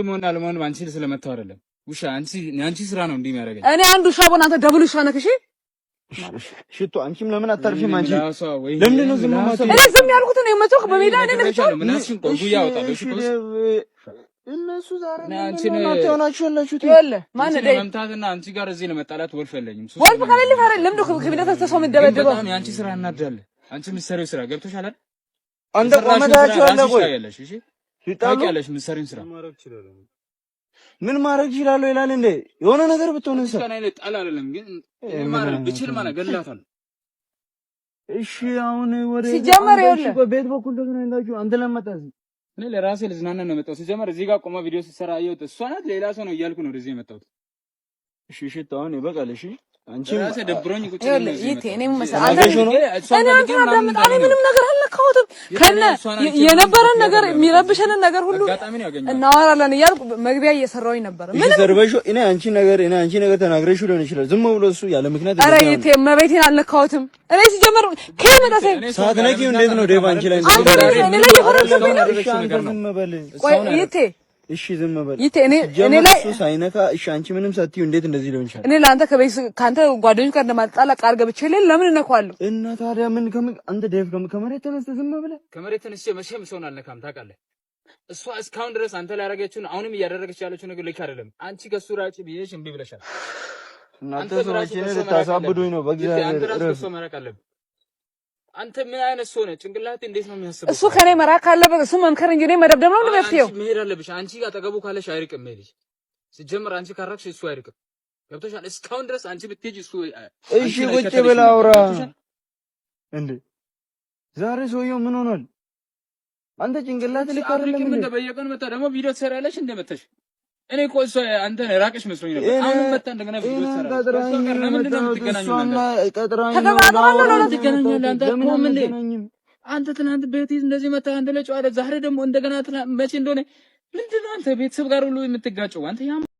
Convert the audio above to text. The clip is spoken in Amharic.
ምን አልሞን አንቺ ስለመታው አይደለም ውሻ አንቺ ስራ ነው እንዲህ የሚያደርገኝ እኔ አንዱ ውሻ ቦናተ ደብል ውሻ ነህ እሺ ሽቶ አንቺም ለምን አታርፊም አንቺ ለምን ነው ዝም ማለት እኔ ዝም ያልኩት ነው የመጣው በሜዳ እኔ ነው ምናሽን ቆንጆ ያወጣው እሺ እነሱ ዛሬ ነው ማታውናችሁ ያላችሁት ይወለ ማን እንደ መምታትና አንቺ ጋር እዚህ ለመጣላት ወልፍ የለኝም ወልፍ ካለልኝ ፈረ ለምን ነው ከቢለታ ተሰው መደበደበው በጣም ያንቺ ስራ እናዳለ አንቺ ምሰሪው ስራ ገብቶሻል አይደል አንተ ቆመዳችሁ ያለ ቆይ እሺ ታውቂያለሽ ምሰሪው ስራ ምን ማድረግ ይችላል ይላል እንዴ የሆነ ነገር ብትሆንስ ከኔ ላይ ጣል አይደለም ግን ማድረግ ብችል ማለት ገላታል እሺ አሁን ወሬ ሲጀመር ይኸውልህ በቤት በኩል ደግሞ እንዳችሁ አንተ ለማጣዝ እኔ ለራሴ ልዝናና ነው የመጣሁት ሲጀመር እዚህ ጋር ቆማ ቪዲዮ ሲሰራ አየሁት እሷ ናት ሌላ ሰው ነው እያልኩ ነው ወደዚህ የመጣሁት እሺ ታውን ይበቃል እሺ አንቺ ራሴ ደብሮኝ ቁጭ ብዬ ይቴ እኔም መሰለኝ እኔ ምንም ነገር አልነካሁትም ከነ የነበረን ነገር የሚረብሸንን ነገር ሁሉ እናወራለን እያልኩ መግቢያ እየሰራሁኝ ነበር ምን ዘርበሽ እኔ አንቺ ነገር ተናግረሽ ሊሆን ይችላል ዝም ብሎ እሱ ያለ ምክንያት ኧረ ይቴ መቤቴን አልነካሁትም እኔ ሲጀመር ከመጣሰ ሳትነኪው እንዴት ነው ዴቭ አንቺ ላይ እኔ ላይ ቆይ ይቴ እሺ ዝም በል ይቴ እኔ ላይ እሱ ሳይነካ እሺ አንቺ ምንም ሳትዩ እንዴት እንደዚህ ሊሆን ይችላል? እኔ ላንተ ካንተ ጓደኞች ጋር እንደማጣላ ቃል ገብቼ ለምን እነካዋለሁ? እና ታዲያ ምን አንተ ዴቭ ከመሬት ተነስተህ ዝም ብለህ ከመሬት ተነስቼ መቼም ሰውን አልነካም ታውቃለህ። እሷ እስካሁን ድረስ አንተ ላይ ያደረገችውን አሁንም እያደረገች ያለችው ነገር ልክ አይደለም። አንቺ ከሱ ራጭ ብዬሽ እምቢ ብለሻል። እናንተ ሰዎችን ልታሳብዱኝ ነው በእግዚአብሔር ረፍ መራቅ አለብህ። አንተ ምን አይነት ሰው ነህ? ጭንቅላት እንዴት ነው የሚያስበው? እሱ ከኔ መራቅ አለበት። እሱ መምከር እንጂ እኔ መደብደብ ነው እንደምትየው። አንቺ መሄድ አለብሽ። አንቺ አጠገቡ ካለሽ አይርቅም። ሄድሽ ሲጀምር አንቺ ካራክሽ እሱ አይርቅም። ገብቶሻል? እስካሁን ድረስ አንቺ ብትሄጂ እሱ እሺ ቁጭ ብለህ አውራ እንዴ። ዛሬ ሰውየው ምን ሆኗል? አንተ ጭንቅላት ልክ አይደለም እንዴ? በየቀኑ መጣ ደግሞ ቪዲዮ ትሰሪያለሽ እንደመተሽ እኔ እኮ እሱ አንተ ራቅሽ መስሎኝ ነበር። አሁን መጣ እንደገና ቪዲዮ ትሰራለሽ። ለምንድን ነው የምትገናኙት? አንተ ትናንት ቤት እንደዚህ መጣ አንተ ለጨዋታ ዛሬ ደግሞ እንደገና መቼ እንደሆነ ምንድን ነው አንተ ቤተሰብ ጋር ሁሉ የምትጋጨው አንተ